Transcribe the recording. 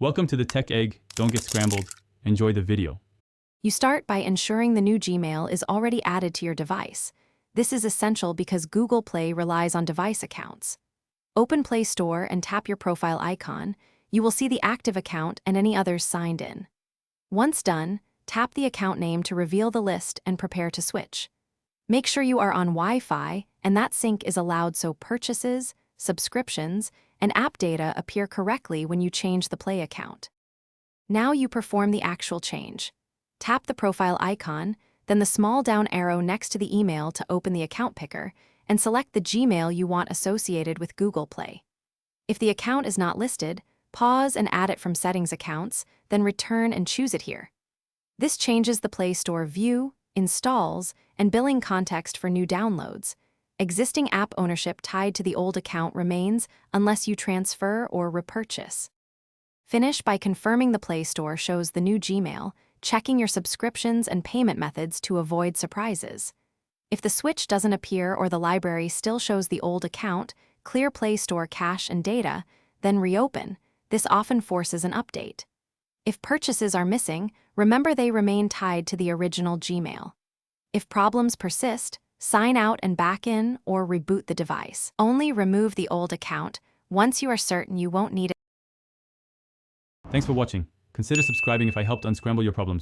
Welcome to the Tech Egg. Don't get scrambled. Enjoy the video. You start by ensuring the new Gmail is already added to your device. This is essential because Google Play relies on device accounts. Open Play Store and tap your profile icon. You will see the active account and any others signed in. Once done, tap the account name to reveal the list and prepare to switch. Make sure you are on Wi-Fi and that sync is allowed so purchases, subscriptions, and app data appear correctly when you change the Play account. Now you perform the actual change. Tap the profile icon, then the small down arrow next to the email to open the account picker, and select the Gmail you want associated with Google Play. If the account is not listed, pause and add it from Settings Accounts, then return and choose it here. This changes the Play Store view, installs, and billing context for new downloads. Existing app ownership tied to the old account remains unless you transfer or repurchase. Finish by confirming the Play Store shows the new Gmail, checking your subscriptions and payment methods to avoid surprises. If the switch doesn't appear or the library still shows the old account, clear Play Store cache and data, then reopen. This often forces an update. If purchases are missing, remember they remain tied to the original Gmail. If problems persist, sign out and back in or reboot the device. Only remove the old account once you are certain you won't need it. Thanks for watching. Consider subscribing if I helped unscramble your problems.